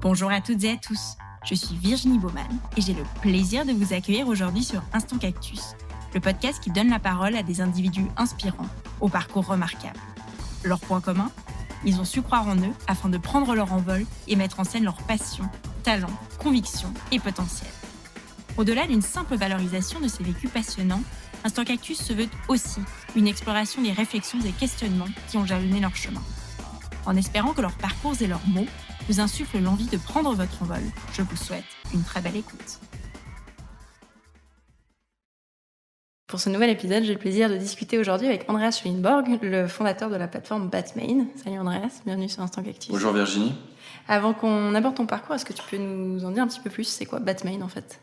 Bonjour à toutes et à tous, je suis Virginie Baumann et j'ai le plaisir de vous accueillir aujourd'hui sur Instant Cactus, le podcast qui donne la parole à des individus inspirants, au parcours remarquable. Leur point commun ? Ils ont su croire en eux afin de prendre leur envol et mettre en scène leurs passions, talents, convictions et potentiel. Au-delà d'une simple valorisation de ces vécus passionnants, Instant Cactus se veut aussi une exploration des réflexions et questionnements qui ont jalonné leur chemin. En espérant que leurs parcours et leurs mots vous insufflent l'envie de prendre votre envol, je vous souhaite une très belle écoute. Pour ce nouvel épisode, j'ai le plaisir de discuter aujourd'hui avec Andreas Schwinborg, le fondateur de la plateforme Batmain. Salut Andreas, bienvenue sur Instant Cactus. Bonjour Virginie. Avant qu'on aborde ton parcours, est-ce que tu peux nous en dire un petit peu plus ? C'est quoi Batmain en fait ?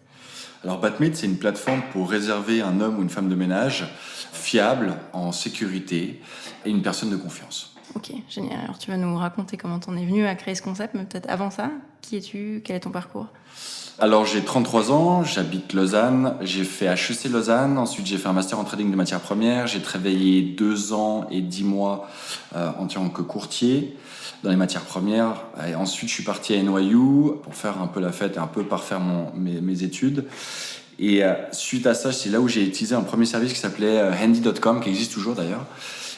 Alors Batmaid, c'est une plateforme pour réserver un homme ou une femme de ménage fiable, en sécurité et une personne de confiance. Ok, génial. Alors tu vas nous raconter comment t'en es venu à créer ce concept, mais peut-être avant ça, qui es-tu ? Quel est ton parcours ? Alors j'ai 33 ans, j'habite Lausanne, j'ai fait HEC Lausanne, ensuite j'ai fait un master en trading de matières premières, j'ai travaillé 2 ans et 10 mois en tant que courtier dans les matières premières. Et ensuite je suis parti à NYU pour faire un peu la fête et un peu parfaire mes études. Et suite à ça, c'est là où j'ai utilisé un premier service qui s'appelait Handy.com, qui existe toujours d'ailleurs.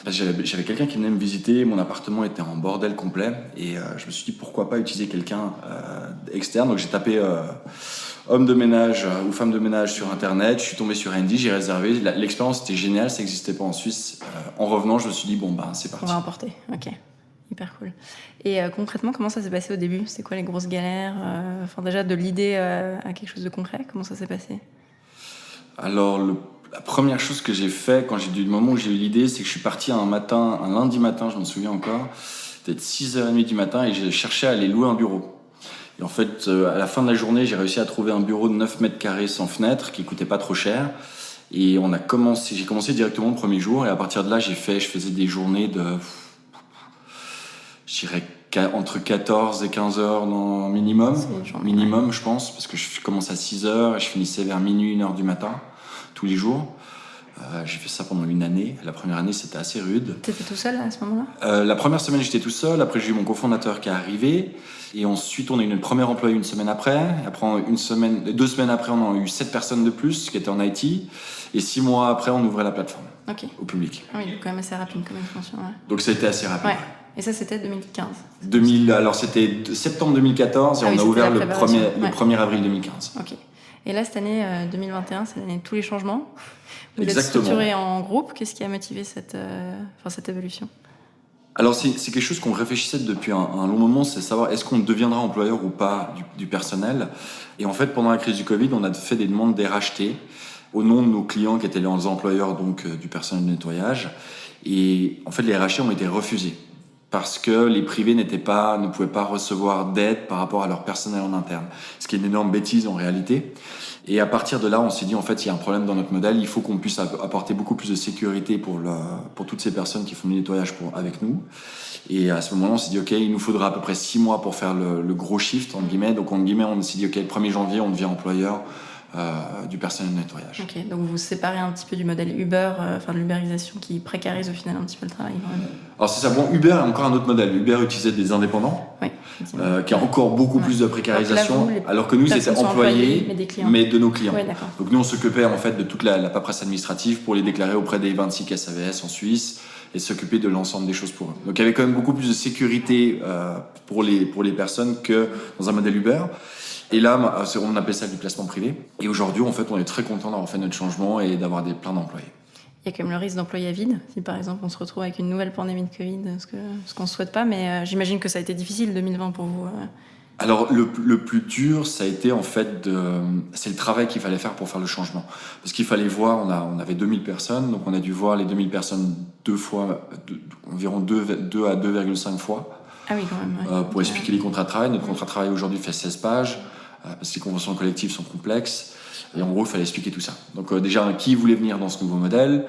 J'avais quelqu'un qui venait me visiter, mon appartement était en bordel complet et je me suis dit pourquoi pas utiliser quelqu'un externe. Donc j'ai tapé homme de ménage ou femme de ménage sur internet, je suis tombé sur Handy, j'ai réservé. L'expérience était géniale, ça n'existait pas en Suisse. En revenant, je me suis dit c'est parti. On va importer, ok. Hyper cool. Et concrètement, comment ça s'est passé au début ? C'est quoi les grosses galères ? Déjà de l'idée à quelque chose de concret, comment ça s'est passé ? Alors la première chose que j'ai fait du moment où j'ai eu l'idée, c'est que je suis parti un lundi matin, je m'en souviens encore, peut-être 6h30 du matin, et j'ai cherché à aller louer un bureau. Et en fait, à la fin de la journée, j'ai réussi à trouver un bureau de 9 mètres carrés sans fenêtre, qui coûtait pas trop cher. Et j'ai commencé directement le premier jour, et à partir de là, je faisais des journées de, je dirais, entre 14 et 15 heures minimum, je pense, parce que je commençais à 6h et je finissais vers minuit, 1h du matin, tous les jours. J'ai fait ça pendant une année. La première année, c'était assez rude. T'étais tout seul à ce moment-là ? La première semaine, j'étais tout seul. Après, j'ai eu mon cofondateur qui est arrivé. Et ensuite, on a eu une première employée une semaine après. Après, 2 semaines après, on a eu 7 personnes de plus qui étaient en IT. Et 6 mois après, on ouvrait la plateforme au public. Ah oui, donc quand même assez rapide comme expansion. Ouais. Donc ça a été assez rapide. Ouais. Et ça, c'était 2015 ? Alors, c'était septembre 2014 et on a ouvert le 1er avril 2015. Ok. Et là, cette année 2021, c'est l'année de tous les changements. Vous êtes Exactement. structuré en groupe. Qu'est-ce qui a motivé cette évolution ? Alors, c'est quelque chose qu'on réfléchissait depuis un long moment, c'est savoir est-ce qu'on deviendra employeur ou pas du personnel. Et en fait, pendant la crise du Covid, on a fait des demandes d'RHT au nom de nos clients qui étaient les employeurs donc, du personnel de nettoyage. Et en fait, les RHT ont été refusés parce que les privés ne pouvaient pas recevoir d'aide par rapport à leur personnel en interne. Ce qui est une énorme bêtise en réalité. Et à partir de là, on s'est dit, en fait, il y a un problème dans notre modèle, il faut qu'on puisse apporter beaucoup plus de sécurité pour toutes ces personnes qui font du nettoyage avec nous. Et à ce moment-là, on s'est dit, OK, il nous faudra à peu près 6 mois pour faire le gros shift, entre guillemets. Donc, on s'est dit, OK, le 1er janvier, on devient employeur du personnel de nettoyage. Ok, donc vous vous séparez un petit peu du modèle Uber, de l'ubérisation qui précarise au final un petit peu le travail. Alors c'est ça, Uber est encore un autre modèle. Uber utilisait des indépendants, qui a encore beaucoup plus de précarisation, alors que nous c'était employés, mais de nos clients. Ouais, donc nous on s'occupait en fait de toute la paperasse administrative pour les déclarer auprès des 26 SAVS en Suisse et s'occuper de l'ensemble des choses pour eux. Donc il y avait quand même beaucoup plus de sécurité pour les personnes que dans un modèle Uber. Et là, on appelle ça du placement privé. Et aujourd'hui, en fait, on est très content d'avoir fait notre changement et d'avoir plein d'employés. Il y a quand même le risque d'employés à vide. Si par exemple, on se retrouve avec une nouvelle pandémie de Covid, ce qu'on ne souhaite pas, mais j'imagine que ça a été difficile 2020 pour vous. Alors, le plus dur, ça a été en fait c'est le travail qu'il fallait faire pour faire le changement. Parce qu'il fallait voir, on avait 2000 personnes, donc on a dû voir les 2000 personnes environ 2 à 2,5 fois. Ah oui, quand même. Pour expliquer les contrats de travail. Notre contrat de travail aujourd'hui fait 16 pages, parce que les conventions collectives sont complexes. Et en gros, il fallait expliquer tout ça. Donc déjà, qui voulait venir dans ce nouveau modèle.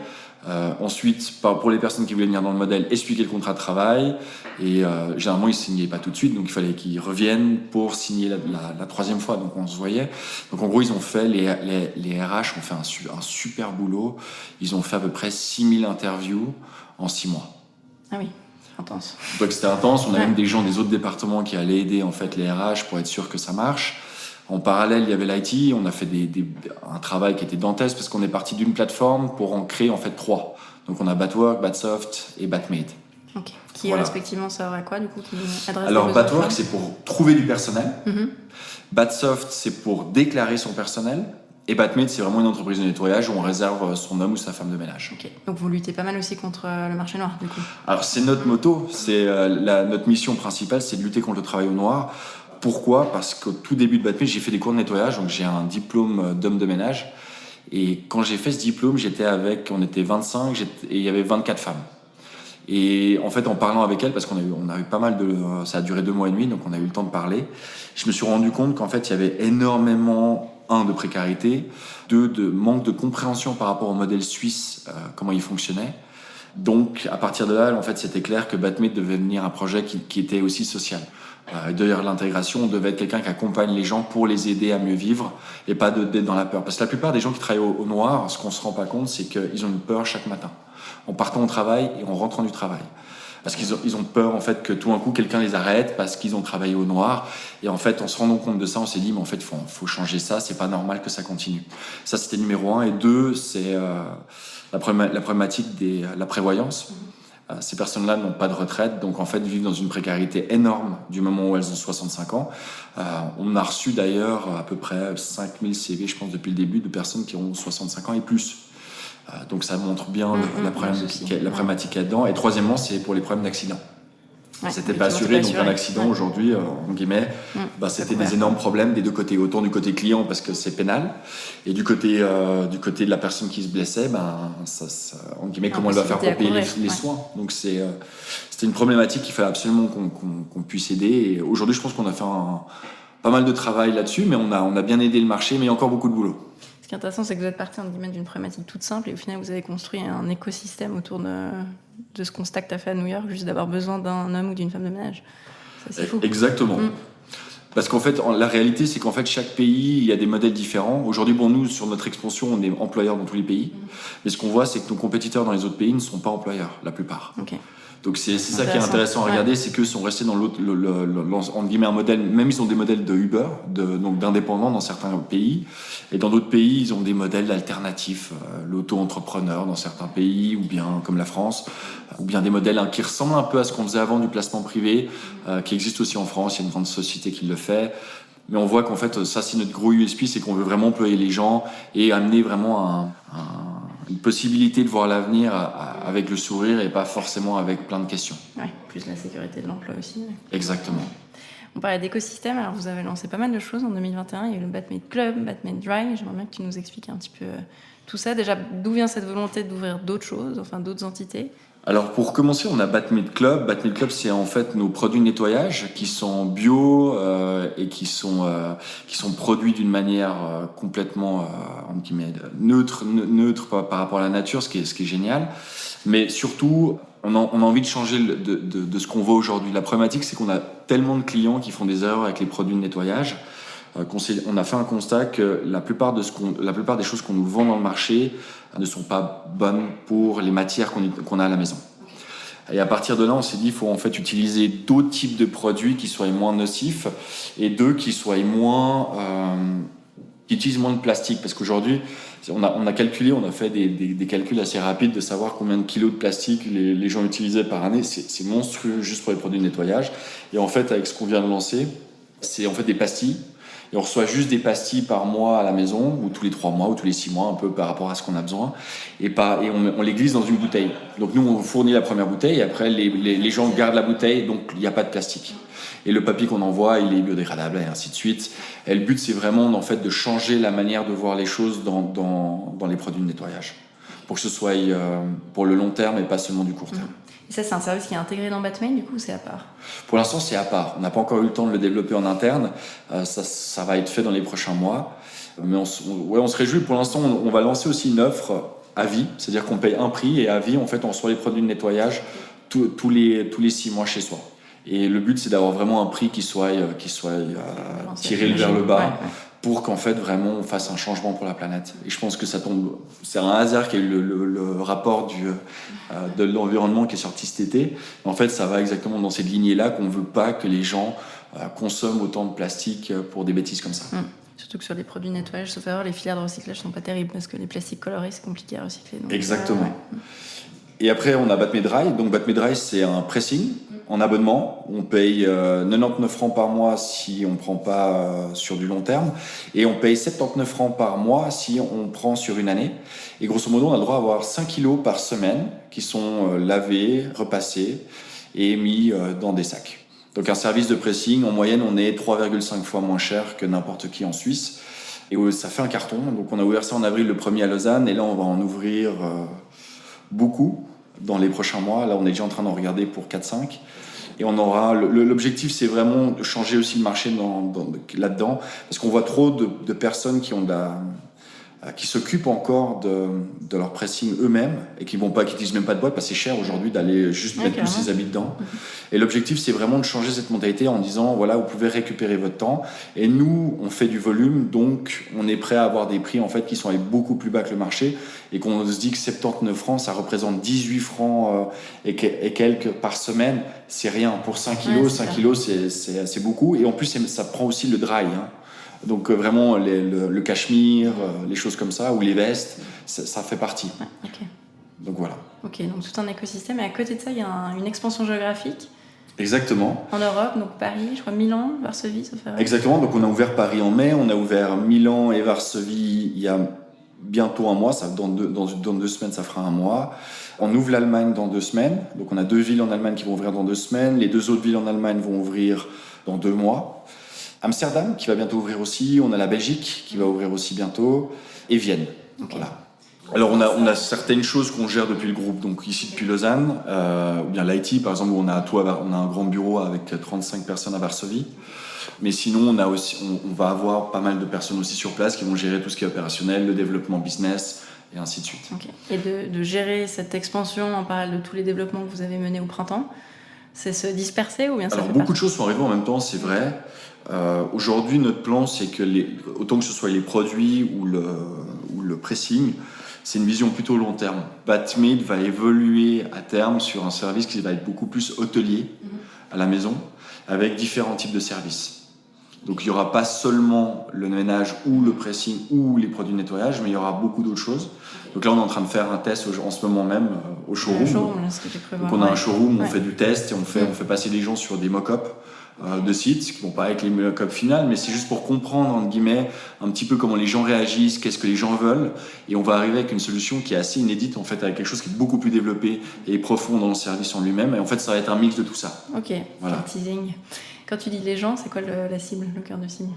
Ensuite, pour les personnes qui voulaient venir dans le modèle, expliquer le contrat de travail. Et généralement, ils ne signaient pas tout de suite, donc il fallait qu'ils reviennent pour signer la 3e fois. Donc on se voyait. Donc en gros, ils ont fait, les RH ont fait un super boulot. Ils ont fait à peu près 6000 interviews en 6 mois. Ah oui. Intense. Donc c'était intense. On a même des gens des autres départements qui allaient aider en fait les RH pour être sûr que ça marche. En parallèle, il y avait l'IT. On a fait un travail qui était dantesque parce qu'on est parti d'une plateforme pour en créer en fait 3. Donc on a Batwork, Batsoft et Batmade. Ok. Qui respectivement servent à quoi du coup, qui adressent Alors Batwork, c'est pour trouver du personnel. Mm-hmm. Batsoft, c'est pour déclarer son personnel. Et Batmade, c'est vraiment une entreprise de nettoyage où on réserve son homme ou sa femme de ménage. Ok. Donc vous luttez pas mal aussi contre le marché noir, du coup. Alors c'est notre motto, c'est notre mission principale, c'est de lutter contre le travail au noir. Pourquoi ? Parce qu'au tout début de Batmade, j'ai fait des cours de nettoyage, donc j'ai un diplôme d'homme de ménage. Et quand j'ai fait ce diplôme, on était 25 et il y avait 24 femmes. Et en fait, en parlant avec elles, parce qu'on a eu pas mal ça a duré 2 mois et demi, donc on a eu le temps de parler, je me suis rendu compte qu'en fait, il y avait énormément, 1, de précarité, 2, de manque de compréhension par rapport au modèle suisse, comment il fonctionnait. Donc, à partir de là, en fait, c'était clair que Batmade devait devenir un projet qui était aussi social. D'ailleurs, l'intégration, on devait être quelqu'un qui accompagne les gens pour les aider à mieux vivre et pas d'être dans la peur. Parce que la plupart des gens qui travaillent au noir, ce qu'on se rend pas compte, c'est qu'ils ont une peur chaque matin. En partant au travail et en rentrant du travail. Parce qu'ils ont peur en fait que tout d'un coup quelqu'un les arrête parce qu'ils ont travaillé au noir. Et en fait, en se rendant compte de ça, on s'est dit mais en fait faut changer ça, c'est pas normal que ça continue. Ça c'était numéro 1 et 2, c'est la problématique la prévoyance. Ces personnes-là n'ont pas de retraite, donc en fait vivent dans une précarité énorme du moment où elles ont 65 ans. On a reçu d'ailleurs à peu près 5000 CV, je pense, depuis le début, de personnes qui ont 65 ans et plus. Donc ça montre bien la problématique là-dedans. Et troisièmement, c'est pour les problèmes d'accident. C'était pas assuré, donc un accident aujourd'hui, en guillemets, c'était des énormes problèmes des deux côtés. Autant du côté client parce que c'est pénal, et du côté de la personne qui se blessait, en guillemets, comment elle va faire pour payer les soins. Donc c'était une problématique qu'il fallait absolument qu'on puisse aider. Et aujourd'hui, je pense qu'on a fait pas mal de travail là-dessus, mais on a bien aidé le marché, mais il y a encore beaucoup de boulot. Ce qui est intéressant, c'est que vous êtes parti d'une problématique toute simple et au final, vous avez construit un écosystème autour de ce constat que tu as fait à New York, juste d'avoir besoin d'un homme ou d'une femme de ménage. Ça, c'est fou. Exactement. Parce qu'en fait, la réalité, c'est qu'en fait, chaque pays, il y a des modèles différents. Aujourd'hui, nous, sur notre expansion, on est employeur dans tous les pays. Mais ce qu'on voit, c'est que nos compétiteurs dans les autres pays ne sont pas employeurs, la plupart. Okay. Donc c'est ça qui est intéressant à regarder, c'est qu'eux sont restés dans entre guillemets un modèle, même ils ont des modèles de Uber, donc d'indépendants dans certains pays, et dans d'autres pays ils ont des modèles alternatifs, l'auto-entrepreneur dans certains pays, ou bien comme la France, ou bien des modèles qui ressemblent un peu à ce qu'on faisait avant du placement privé, qui existe aussi en France, il y a une grande société qui le fait. Mais on voit qu'en fait, ça c'est notre gros USP, c'est qu'on veut vraiment employer les gens et amener vraiment une possibilité de voir l'avenir avec le sourire et pas forcément avec plein de questions. Oui, plus la sécurité de l'emploi aussi. Exactement. On parlait d'écosystème, alors vous avez lancé pas mal de choses en 2021, il y a eu le Batmade Club, Batmade Dry, j'aimerais bien que tu nous expliques un petit peu tout ça. Déjà, d'où vient cette volonté d'ouvrir d'autres choses, enfin d'autres entités ? Alors pour commencer, on a Batmade Club. Batmade Club, c'est en fait nos produits de nettoyage qui sont bio et qui sont produits d'une manière complètement neutre par rapport à la nature, ce qui est génial. Mais surtout, on a envie de changer de ce qu'on voit aujourd'hui. La problématique, c'est qu'on a tellement de clients qui font des erreurs avec les produits de nettoyage. On a fait un constat que la plupart des choses qu'on nous vend dans le marché ne sont pas bonnes pour les matières qu'on a à la maison. Et à partir de là, on s'est dit qu'il faut en fait utiliser d'autres types de produits qui soient moins nocifs et qui soient qui utilisent moins de plastique. Parce qu'aujourd'hui, on a calculé, on a fait des calculs assez rapides de savoir combien de kilos de plastique les gens utilisaient par année. C'est monstrueux juste pour les produits de nettoyage. Et en fait, avec ce qu'on vient de lancer, c'est en fait des pastilles. Et on reçoit juste des pastilles par mois à la maison, ou tous les 3 mois, ou tous les 6 mois, un peu par rapport à ce qu'on a besoin. Et on les glisse dans une bouteille. Donc nous, on fournit la première bouteille, et après, les gens gardent la bouteille, donc il n'y a pas de plastique. Et le papier qu'on envoie, il est biodégradable, et ainsi de suite. Et le but, c'est vraiment, en fait, de changer la manière de voir les choses dans les produits de nettoyage. Pour que ce soit pour le long terme, et pas seulement du court terme. Et ça, c'est un service qui est intégré dans Batmade, du coup, ou c'est à part ? Pour l'instant, c'est à part. On n'a pas encore eu le temps de le développer en interne. Ça va être fait dans les prochains mois. Mais on se réjouit. Pour l'instant, on va lancer aussi une offre à vie. C'est-à-dire qu'on paye un prix et à vie, en fait, on reçoit les produits de nettoyage tous les 6 mois chez soi. Et le but, c'est d'avoir vraiment un prix qui soit tiré vers le bas. pour qu'en fait vraiment on fasse un changement pour la planète. Et je pense que ça tombe, c'est un hasard qu'il y a eu le rapport de l'environnement qui est sorti cet été. En fait, ça va exactement dans cette lignée-là qu'on veut pas que les gens consomment autant de plastique pour des bêtises comme ça. Surtout que sur les produits de nettoyage, sauf erreur, les filières de recyclage sont pas terribles parce que les plastiques colorés, c'est compliqué à recycler. Donc, exactement. Et après, on a Batmé Dry. Donc Batmé Dry, c'est un pressing en abonnement. On paye 99 francs par mois si on ne prend pas sur du long terme. Et on paye 79 francs par mois si on prend sur une année. Et grosso modo, on a le droit à avoir 5 kilos par semaine qui sont lavés, repassés et mis dans des sacs. Donc un service de pressing, en moyenne, on est 3,5 fois moins cher que n'importe qui en Suisse. Et ça fait un carton. Donc on a ouvert ça en avril le 1er à Lausanne. Et là, on va en ouvrir beaucoup dans les prochains mois. Là, on est déjà en train d'en regarder pour 4-5. Et on aura l'objectif, c'est vraiment de changer aussi le marché là-dedans, parce qu'on voit trop de personnes qui s'occupent encore de leur pressing eux-mêmes et qui utilisent même pas de boîte parce que c'est cher aujourd'hui d'aller juste mettre tous ses habits dedans. Et l'objectif, c'est vraiment de changer cette mentalité en disant, voilà, vous pouvez récupérer votre temps. Et nous, on fait du volume, donc on est prêt à avoir des prix en fait qui sont beaucoup plus bas que le marché et qu'on se dit que 79 francs, ça représente 18 francs et quelques par semaine. C'est rien. Pour 5 kilos, 5 kilos, c'est beaucoup. Et en plus, ça prend aussi le dry, hein. Donc vraiment le cachemire, les choses comme ça, ou les vestes, ça fait partie. Donc voilà. Ok, donc tout un écosystème. Et à côté de ça, il y a une expansion géographique. Exactement. En Europe, donc Paris, je crois Milan, Varsovie, sauf erreur. Exactement, donc on a ouvert Paris en mai, on a ouvert Milan et Varsovie il y a bientôt un mois, dans 2 semaines ça fera un mois. On ouvre l'Allemagne dans 2 semaines, donc on a 2 villes en Allemagne qui vont ouvrir dans 2 semaines, les 2 autres villes en Allemagne vont ouvrir dans 2 mois. Amsterdam qui va bientôt ouvrir aussi, on a la Belgique qui va ouvrir aussi bientôt, et Vienne. Okay. Voilà. Alors on a certaines choses qu'on gère depuis le groupe, donc ici depuis Lausanne, ou bien l'IT par exemple, où on a un grand bureau avec 35 personnes à Varsovie. Mais sinon, on va avoir pas mal de personnes aussi sur place qui vont gérer tout ce qui est opérationnel, le développement business et ainsi de suite. Okay. Et de gérer cette expansion en parallèle de tous les développements que vous avez menés au printemps, c'est se disperser ou bien ça Alors fait beaucoup de choses sont arrivées en même temps, c'est vrai. Aujourd'hui, notre plan, c'est que autant que ce soit les produits ou le pressing, c'est une vision plutôt long terme. Batmid va évoluer à terme sur un service qui va être beaucoup plus hôtelier à la maison, avec différents types de services. Donc il n'y aura pas seulement le ménage ou le pressing ou les produits de nettoyage, mais il y aura beaucoup d'autres choses. Donc là, on est en train de faire un test en ce moment même au showroom. Donc on a un showroom où on fait du test et on fait passer les gens sur des mock-ups de sites, qui ne vont pas être les mock-ups finales, mais c'est juste pour comprendre, entre guillemets, un petit peu comment les gens réagissent, qu'est-ce que les gens veulent. Et on va arriver avec une solution qui est assez inédite, en fait, avec quelque chose qui est beaucoup plus développé et profond dans le service en lui-même. Et en fait, ça va être un mix de tout ça. Ok, voilà. Teasing. Quand tu dis les gens, c'est quoi la cible, le cœur de cible ?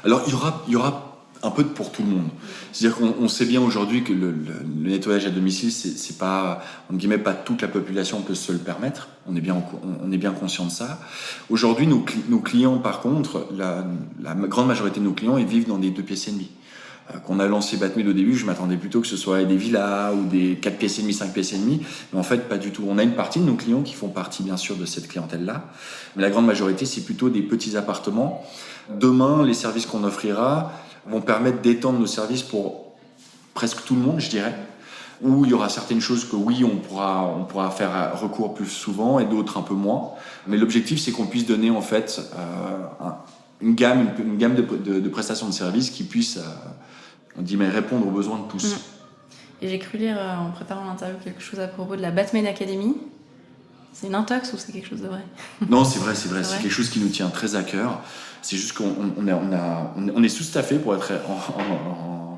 Alors, il y aura un peu pour tout le monde. C'est-à-dire qu'on sait bien aujourd'hui que le nettoyage à domicile, c'est pas, entre guillemets, pas toute la population peut se le permettre. On est bien conscient de ça. Aujourd'hui, nos clients, par contre, la grande majorité de nos clients, ils vivent dans des 2 pièces et demie. Quand on a lancé Batmid au début, je m'attendais plutôt que ce soit des villas ou des 4 pièces et demie, 5 pièces et demie. Mais en fait, pas du tout. On a une partie de nos clients qui font partie, bien sûr, de cette clientèle-là. Mais la grande majorité, c'est plutôt des petits appartements. Demain, les services qu'on offrira vont permettre d'étendre nos services pour presque tout le monde, je dirais. Où il y aura certaines choses que oui, on pourra faire recours plus souvent et d'autres un peu moins. Mais l'objectif, c'est qu'on puisse donner en fait une gamme de prestations de services qui puisse répondre aux besoins de tous. Et j'ai cru lire en préparant l'interview quelque chose à propos de la Batmid Academy. C'est une intox ou c'est quelque chose de vrai ? Non, c'est vrai. C'est quelque chose qui nous tient très à cœur. C'est juste qu'on est sous-staffé pour être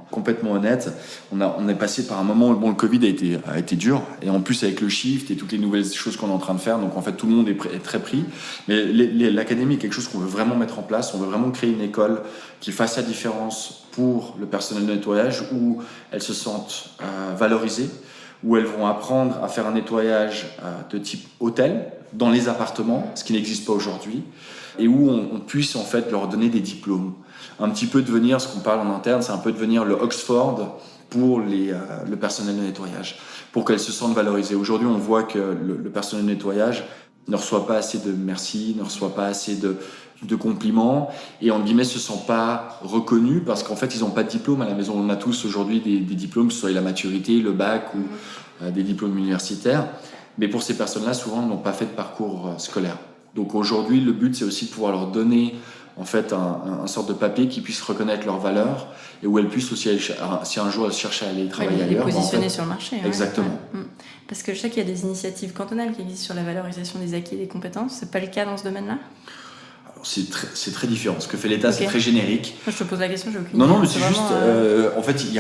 complètement honnête. On est passé par un moment où le Covid a été dur. Et en plus, avec le shift et toutes les nouvelles choses qu'on est en train de faire, donc en fait, tout le monde est très pris. Mais l'académie est quelque chose qu'on veut vraiment mettre en place. On veut vraiment créer une école qui fasse la différence pour le personnel de nettoyage, où elles se sentent valorisées, où elles vont apprendre à faire un nettoyage de type hôtel dans les appartements, ce qui n'existe pas aujourd'hui, et où on puisse en fait leur donner des diplômes. Un petit peu devenir, ce qu'on parle en interne, c'est un peu devenir le Oxford pour le personnel de nettoyage, pour qu'elles se sentent valorisées. Aujourd'hui, on voit que le personnel de nettoyage ne reçoit pas assez de merci, ne reçoit pas assez de compliments et en guillemets se sent pas reconnu parce qu'en fait ils n'ont pas de diplôme à la maison. On a tous aujourd'hui des diplômes, que ce soit la maturité, le bac ou des diplômes universitaires. Mais pour ces personnes-là, souvent, ils n'ont pas fait de parcours scolaire. Donc aujourd'hui, le but, c'est aussi de pouvoir leur donner en fait un sorte de papier qui puisse reconnaître leurs valeurs et où elles puissent aussi, si un jour elles cherchent à aller travailler ailleurs, les positionner sur le marché. Exactement. Ouais. Parce que je sais qu'il y a des initiatives cantonales qui existent sur la valorisation des acquis et des compétences. C'est pas le cas dans ce domaine-là? Alors, c'est très différent. Ce que fait l'État, c'est très générique. Moi, je te pose la question, j'ai aucune idée. Non, mais c'est juste. En fait, il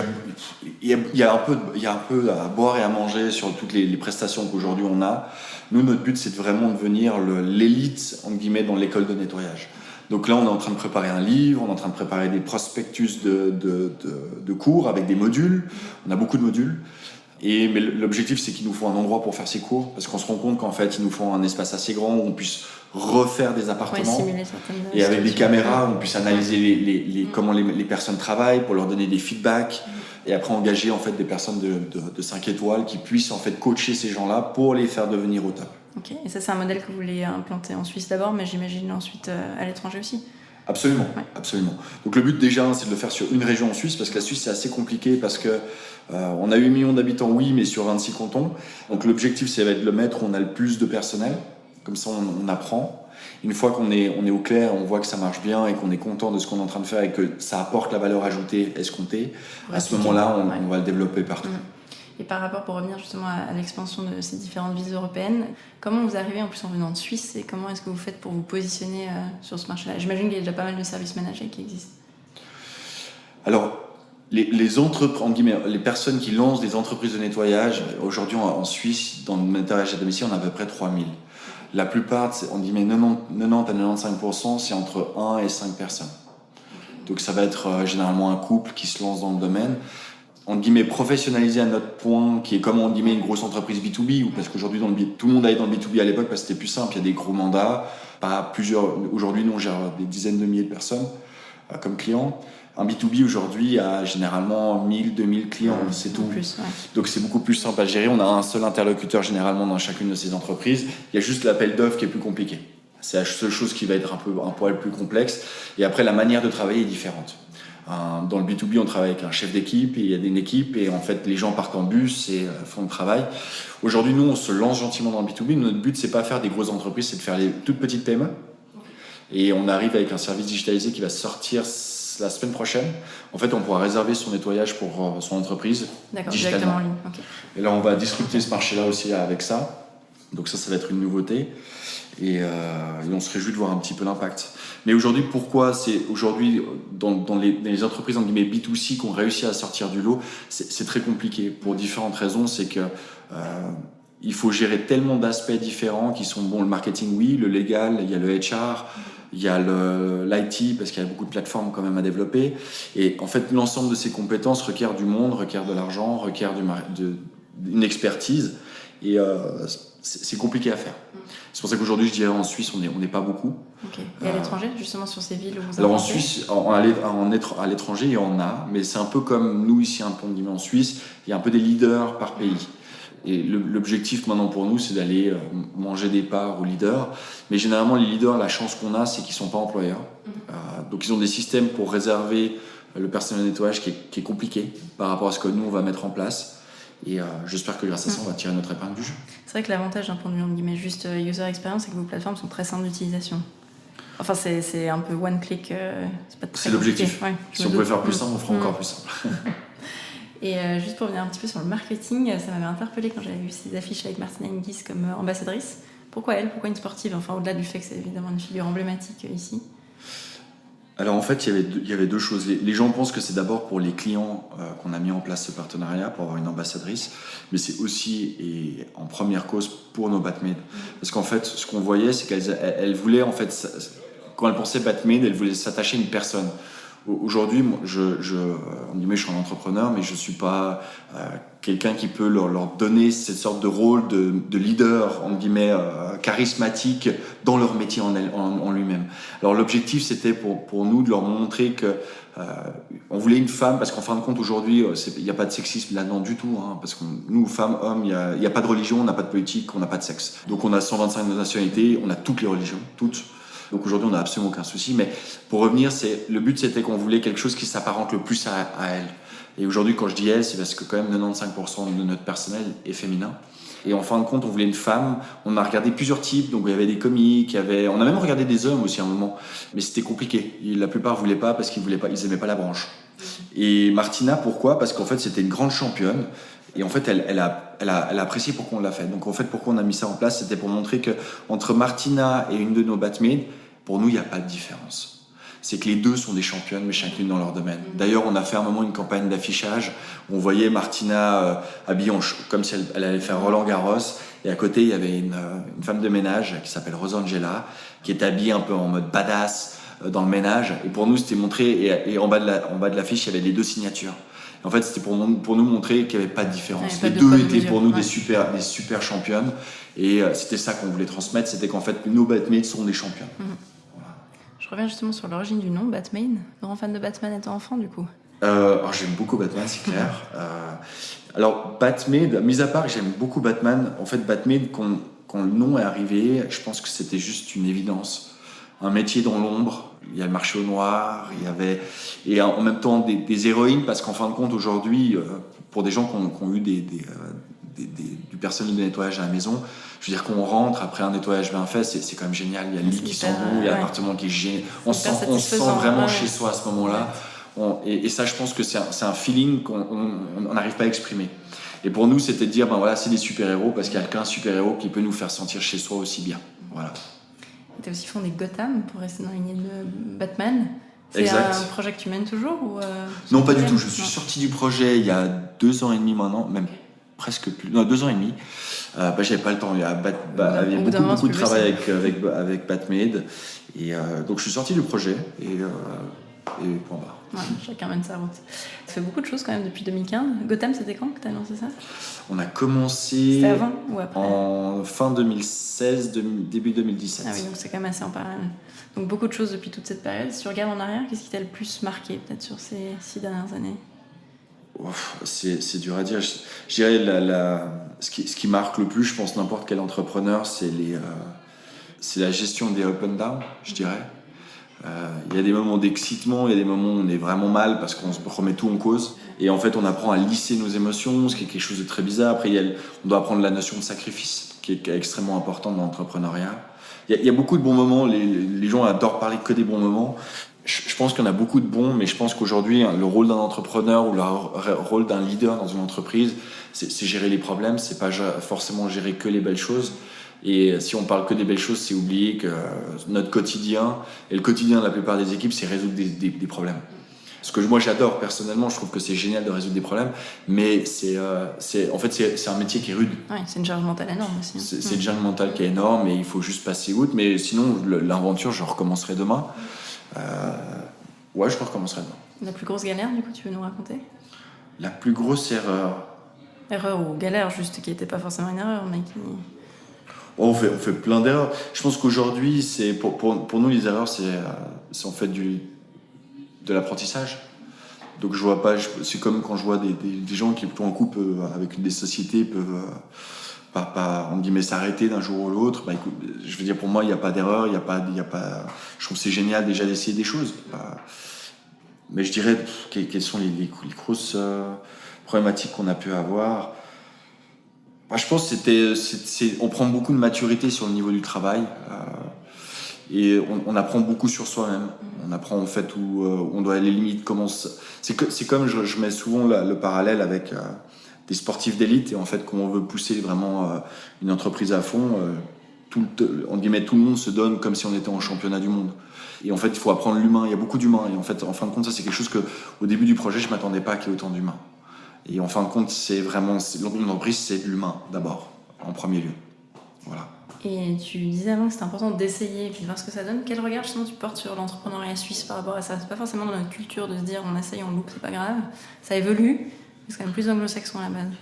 y a un peu à boire et à manger sur toutes les prestations qu'aujourd'hui on a. Nous, notre but, c'est vraiment de devenir l'élite, entre guillemets, dans l'école de nettoyage. Donc là, on est en train de préparer un livre, on est en train de préparer des prospectus de cours avec des modules. On a beaucoup de modules. Mais l'objectif, c'est qu'il nous faut un endroit pour faire ces cours, parce qu'on se rend compte qu'en fait, il nous faut un espace assez grand où on puisse refaire des appartements, simuler certaines et avec des caméras, où on puisse analyser comment les personnes travaillent, pour leur donner des feedbacks, et après engager en fait des personnes de 5 étoiles qui puissent en fait coacher ces gens-là pour les faire devenir au top. Ok, et ça c'est un modèle que vous voulez implanter en Suisse d'abord, mais j'imagine ensuite à l'étranger aussi. Absolument, absolument. Donc le but déjà, c'est de le faire sur une région en Suisse, parce que la Suisse c'est assez compliqué, parce que on a 8 millions d'habitants, oui, mais sur 26 cantons. Donc l'objectif, c'est de le mettre où on a le plus de personnel, comme ça on apprend. Une fois qu'on est au clair, on voit que ça marche bien et qu'on est content de ce qu'on est en train de faire et que ça apporte la valeur ajoutée escomptée, à ce moment-là, on va le développer partout. Et par rapport, pour revenir justement à l'expansion de ces différentes villes européennes, comment vous arrivez en plus en venant de Suisse et comment est-ce que vous faites pour vous positionner sur ce marché-là? J'imagine qu'il y a déjà pas mal de services managés qui existent. Alors, les personnes qui lancent des entreprises de nettoyage, aujourd'hui en Suisse, dans le nettoyage à domicile, on a à peu près 3000. La plupart, on dit 90 à 95%, c'est entre 1 et 5 personnes. Donc ça va être généralement un couple qui se lance dans le domaine. On dit professionnalisé à notre point, qui est comme on dit une grosse entreprise B2B, ou parce qu'aujourd'hui tout le monde allait dans le B2B à l'époque parce que c'était plus simple, il y a des gros mandats, pas plusieurs. Aujourd'hui, nous on gère des dizaines de milliers de personnes comme clients. Un B2B aujourd'hui a généralement 1000, 2000 clients, c'est tout. Donc c'est beaucoup plus simple à gérer. On a un seul interlocuteur généralement dans chacune de ces entreprises. Il y a juste l'appel d'offres qui est plus compliqué. C'est la seule chose qui va être un poil plus complexe. Et après, la manière de travailler est différente. Dans le B2B, on travaille avec un chef d'équipe, et il y a une équipe, et en fait, les gens partent en bus et font le travail. Aujourd'hui, nous, on se lance gentiment dans le B2B. Notre but, c'est pas faire des grosses entreprises, c'est de faire les toutes petites PME. Et on arrive avec un service digitalisé qui va sortir la semaine prochaine. En fait, on pourra réserver son nettoyage pour son entreprise directement en ligne. Okay. Et là, on va disrupter ce marché-là aussi avec ça. Donc ça va être une nouveauté. Et on se réjouit de voir un petit peu l'impact. Mais aujourd'hui, pourquoi c'est aujourd'hui dans les entreprises en guillemets B2C qu'on réussit à sortir du lot, c'est très compliqué pour différentes raisons. C'est que il faut gérer tellement d'aspects différents qui sont le marketing, oui, le légal, il y a le HR, il y a l'IT parce qu'il y a beaucoup de plateformes quand même à développer. Et en fait, l'ensemble de ces compétences requiert du monde, requiert de l'argent, requiert une expertise. Et c'est compliqué à faire. C'est pour ça qu'aujourd'hui, je dirais en Suisse, on n'est pas beaucoup. Okay. Et à l'étranger, justement, sur ces villes où vous alors en Suisse, à l'étranger, il y en a, mais c'est un peu comme nous ici, en Suisse, il y a un peu des leaders par pays. Et l'objectif maintenant pour nous, c'est d'aller manger des parts aux leaders. Mais généralement, les leaders, la chance qu'on a, c'est qu'ils ne sont pas employeurs. Donc ils ont des systèmes pour réserver le personnel de nettoyage qui est compliqué par rapport à ce que nous, on va mettre en place. Et j'espère que grâce à ça, on va tirer notre épingle du jeu. C'est vrai que l'avantage d'un point de vue juste user experience, c'est que vos plateformes sont très simples d'utilisation. Enfin, c'est un peu one click. C'est pas très c'est l'objectif. Ouais, si on pouvait faire plus simple, on fera encore plus simple. Et juste pour revenir un petit peu sur le marketing, ça m'avait interpellée quand j'avais vu ces affiches avec Martina Hingis comme ambassadrice. Pourquoi elle? Pourquoi une sportive? Enfin, au-delà du fait que c'est évidemment une figure emblématique ici. Alors en fait, il y avait deux choses. Les gens pensent que c'est d'abord pour les clients qu'on a mis en place ce partenariat, pour avoir une ambassadrice, mais c'est aussi et en première cause pour nos Batmaids. Parce qu'en fait, ce qu'on voyait, c'est qu'elle voulait, en fait, quand elle pensait Batmaid, elle voulait s'attacher à une personne. Aujourd'hui, je suis un entrepreneur, mais je ne suis pas quelqu'un qui peut leur donner cette sorte de rôle de leader, entre guillemets, charismatique dans leur métier en lui-même. Alors l'objectif, c'était pour nous de leur montrer que on voulait une femme, parce qu'en fin de compte, aujourd'hui, il n'y a pas de sexisme là-dedans du tout, hein, parce que nous, femmes, hommes, il n'y a pas de religion, on n'a pas de politique, on n'a pas de sexe. Donc on a 125 nationalités, on a toutes les religions, toutes. Donc aujourd'hui, on n'a absolument aucun souci. Mais pour revenir, le but, c'était qu'on voulait quelque chose qui s'apparente le plus à elle. Et aujourd'hui, quand je dis elle, c'est parce que quand même 95% de notre personnel est féminin. Et en fin de compte, on voulait une femme. On a regardé plusieurs types. Donc il y avait des comiques, on a même regardé des hommes aussi à un moment. Mais c'était compliqué. La plupart voulaient pas parce qu'ils aimaient pas la branche. Et Martina, pourquoi ? Parce qu'en fait, c'était une grande championne. Et en fait, elle a apprécié pourquoi on l'a fait. Donc en fait, pourquoi on a mis ça en place, c'était pour montrer que entre Martina et une de nos batmaids, pour nous, il n'y a pas de différence. C'est que les deux sont des championnes, mais chacune dans leur domaine. D'ailleurs, on a fait un moment une campagne d'affichage où on voyait Martina habillée comme si elle allait faire Roland-Garros. Et à côté, il y avait une femme de ménage qui s'appelle Rosangela, qui est habillée un peu en mode badass dans le ménage. Et pour nous, c'était montré, et en bas de l'affiche, il y avait les deux signatures. Et en fait, c'était pour nous montrer qu'il n'y avait pas de différence. Les deux étaient pour nous des super championnes. Et c'était ça qu'on voulait transmettre, c'était qu'en fait, nos batmaids sont des championnes. Je reviens justement sur l'origine du nom, Batman. Grand fan de Batman étant enfant, du coup. Alors j'aime beaucoup Batman, c'est clair. Alors Batmaid, mis à part que j'aime beaucoup Batman, en fait Batmaid, quand le nom est arrivé, je pense que c'était juste une évidence. Un métier dans l'ombre, il y a le marché au noir, il y avait... Et en même temps des héroïnes, parce qu'en fin de compte aujourd'hui, pour des gens qui ont eu du personnel de nettoyage à la maison, je veux dire qu'on rentre après un nettoyage bien fait, c'est quand même génial. Il y a le lit qui sent bon, il y a l'appartement qui est génial. On se sent vraiment chez soi à ce moment-là. Et ça, je pense que c'est un feeling qu'on n'arrive pas à exprimer. Et pour nous, c'était de dire, ben voilà, c'est des super-héros parce qu'il n'y a qu'un super-héros qui peut nous faire sentir chez soi aussi bien. Voilà. Tu as aussi fondé Gotham pour rester dans la lignée de Batman. C'est exact. Un projet que tu mènes toujours ou Non, pas du tout. Je suis sorti du projet il y a 2 ans et demi maintenant, même presque plus. Non, 2 ans et demi. J'avais pas le temps. Il y a beaucoup de travail avec Batmaid. Et donc je suis sorti du projet et point barre. Ouais, chacun mène sa route. Tu fais beaucoup de choses quand même depuis 2015. Gotham, c'était quand que tu as lancé ça ? On a commencé c'était avant ou après ? En fin 2016, début 2017. Ah oui, donc c'est quand même assez en parallèle. Donc beaucoup de choses depuis toute cette période. Si tu regardes en arrière, qu'est-ce qui t'a le plus marqué peut-être sur ces 6 dernières années ? C'est dur à dire. Je dirais ce qui marque le plus, je pense, n'importe quel entrepreneur, c'est la gestion des up and down, je dirais. Il y a des moments d'excitement, il y a des moments où on est vraiment mal parce qu'on se remet tout en cause. Et en fait, on apprend à lisser nos émotions, ce qui est quelque chose de très bizarre. Après, on doit apprendre la notion de sacrifice, qui est extrêmement importante dans l'entrepreneuriat. Il y a beaucoup de bons moments. Les gens adorent parler que des bons moments. Je pense qu'il y en a beaucoup de bons, mais je pense qu'aujourd'hui, le rôle d'un entrepreneur ou le rôle d'un leader dans une entreprise, c'est gérer les problèmes. C'est pas forcément gérer que les belles choses. Et si on parle que des belles choses, c'est oublier que notre quotidien, et le quotidien de la plupart des équipes, c'est résoudre des problèmes. Ce que moi j'adore personnellement, je trouve que c'est génial de résoudre des problèmes, mais c'est un métier qui est rude. Ouais, c'est une charge mentale énorme aussi. C'est une charge mentale qui est énorme et il faut juste passer outre. Mais sinon, l'aventure, je recommencerai demain. Je recommencerai demain. La plus grosse galère, du coup, tu veux nous raconter ? La plus grosse erreur. Erreur ou galère, juste qui n'était pas forcément une erreur, mais qui. On fait plein d'erreurs. Je pense qu'aujourd'hui, pour nous, les erreurs, c'est en fait de l'apprentissage. Donc je vois pas, c'est comme quand je vois des gens qui tout en coup avec des sociétés peuvent pas en guillemets s'arrêter d'un jour ou l'autre. Écoute, je veux dire, pour moi, il n'y a pas d'erreur, il y a pas. Je trouve que c'est génial déjà d'essayer des choses. Mais je dirais quelles sont les grosses problématiques qu'on a pu avoir. Je pense que on prend beaucoup de maturité sur le niveau du travail et on apprend beaucoup sur soi-même. On apprend en fait où on doit aller limite c'est comme je mets souvent le parallèle avec des sportifs d'élite et en fait quand on veut pousser vraiment une entreprise à fond, tout le monde se donne comme si on était en championnat du monde. Et en fait il faut apprendre l'humain. Il y a beaucoup d'humains et en fait en fin de compte ça c'est quelque chose que au début du projet je m'attendais pas qu'il y ait autant d'humains. Et en fin de compte, l'entreprise, c'est de l'humain, d'abord, en premier lieu. Voilà. Et tu disais avant que c'était important d'essayer et puis de voir ce que ça donne. Quel regard, justement, tu portes sur l'entrepreneuriat suisse par rapport à ça ? C'est pas forcément dans notre culture de se dire on essaye, on loupe, c'est pas grave. Ça évolue, mais c'est quand même plus anglo-saxon à la base.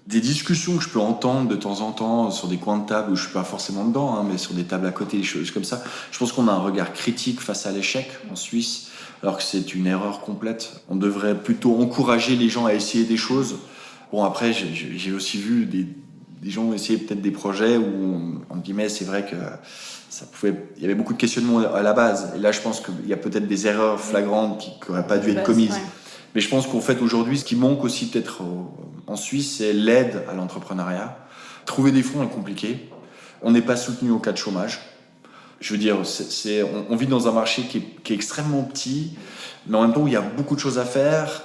des discussions que je peux entendre de temps en temps sur des coins de table où je suis pas forcément dedans, mais sur des tables à côté, des choses comme ça. Je pense qu'on a un regard critique face à l'échec en Suisse, alors que c'est une erreur complète. On devrait plutôt encourager les gens à essayer des choses. Bon, après, j'ai aussi vu des gens essayer peut-être des projets où, entre guillemets, c'est vrai que il y avait beaucoup de questionnements à la base. Et là, je pense qu'il y a peut-être des erreurs flagrantes qui n'auraient pas dû être commises. Ouais. Mais je pense qu'en fait, aujourd'hui, ce qui manque aussi peut-être en Suisse, c'est l'aide à l'entrepreneuriat. Trouver des fonds est compliqué. On n'est pas soutenu au cas de chômage. Je veux dire, on vit dans un marché qui est extrêmement petit, mais en même temps où il y a beaucoup de choses à faire.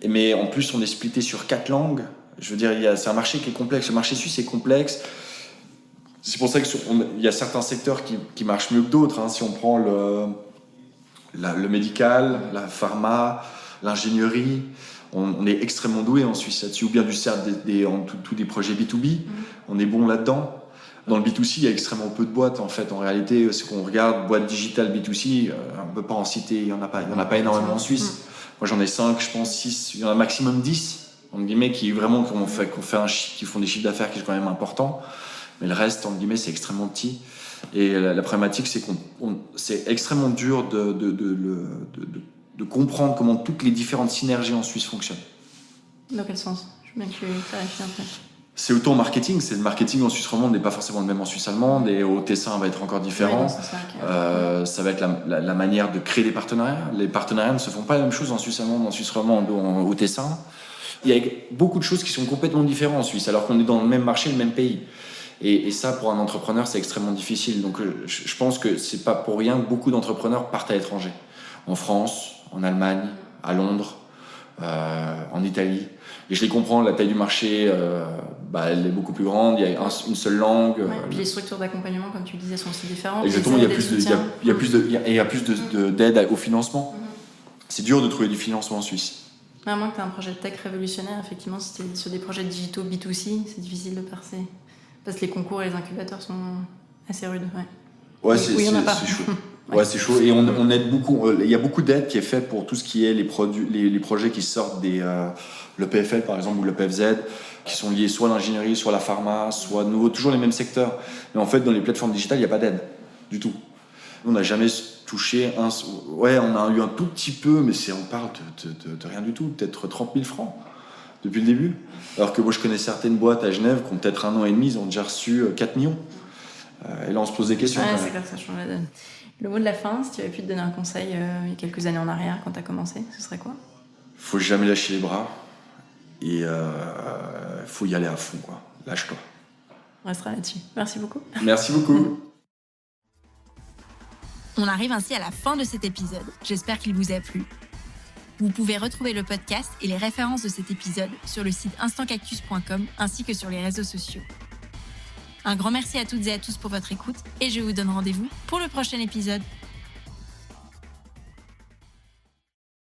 Mais en plus, on est splitté sur 4 langues. Je veux dire, c'est un marché qui est complexe. Le marché suisse est complexe. C'est pour ça qu'il y a certains secteurs qui marchent mieux que d'autres. Si on prend le médical, la pharma, l'ingénierie, on est extrêmement doué en Suisse là-dessus. Ou bien tous des projets B2B, on est bon là-dedans. Dans le B2C, il y a extrêmement peu de boîtes en fait. En réalité, si on regarde boîtes digitales B2C, on ne peut pas en citer, il n'y en a pas énormément en Suisse. Moi j'en ai 5, je pense 6, il y en a maximum 10, entre guillemets, qui font des chiffres d'affaires qui sont quand même importants. Mais le reste, entre guillemets, c'est extrêmement petit. Et la problématique, c'est c'est extrêmement dur de comprendre comment toutes les différentes synergies en Suisse fonctionnent. Dans quel sens ? Je veux bien que tu clarifies un peu. C'est autant marketing, le marketing en Suisse romande n'est pas forcément le même en Suisse allemande, et au Tessin va être encore différent. Oui, ça va être la manière de créer des partenariats. Les partenariats ne se font pas la même chose en Suisse allemande, en Suisse romande ou au Tessin. Il y a beaucoup de choses qui sont complètement différentes en Suisse, alors qu'on est dans le même marché, le même pays. Et ça, pour un entrepreneur, c'est extrêmement difficile. Donc je pense que c'est pas pour rien que beaucoup d'entrepreneurs partent à l'étranger. En France, en Allemagne, à Londres, en Italie. Et je les comprends, la taille du marché, elle est beaucoup plus grande, il y a une seule langue. Ouais, puis les structures d'accompagnement, comme tu le disais, sont aussi différentes. Exactement, il y a plus d'aide au financement. C'est dur de trouver du financement en Suisse. À moins que tu aies un projet de tech révolutionnaire, effectivement, si tu es sur des projets digitaux B2C, c'est difficile de percer. Parce que les concours et les incubateurs sont assez rudes. Ouais, c'est chaud. Ouais, c'est chaud. Et on aide beaucoup. Il y a beaucoup d'aide qui est faite pour tout ce qui est les projets qui sortent le PFL, par exemple, ou le PFZ, qui sont liés soit à l'ingénierie, soit à la pharma, soit de nouveau, toujours les mêmes secteurs. Mais en fait, dans les plateformes digitales, il n'y a pas d'aide du tout. On n'a jamais touché on a eu un tout petit peu, mais on parle de rien du tout, peut-être 30 000 francs depuis le début. Alors que moi, je connais certaines boîtes à Genève qui ont peut-être 1 an et demi, ils ont déjà reçu 4 millions. Et là, on se pose des questions. Ouais, c'est clair que ça change la donne. Le mot de la fin, si tu avais pu te donner un conseil il y a quelques années en arrière, quand tu as commencé, ce serait quoi ? Faut jamais lâcher les bras et faut y aller à fond, quoi. Lâche-toi. On restera là-dessus. Merci beaucoup. Merci beaucoup. On arrive ainsi à la fin de cet épisode. J'espère qu'il vous a plu. Vous pouvez retrouver le podcast et les références de cet épisode sur le site instantcactus.com ainsi que sur les réseaux sociaux. Un grand merci à toutes et à tous pour votre écoute et je vous donne rendez-vous pour le prochain épisode.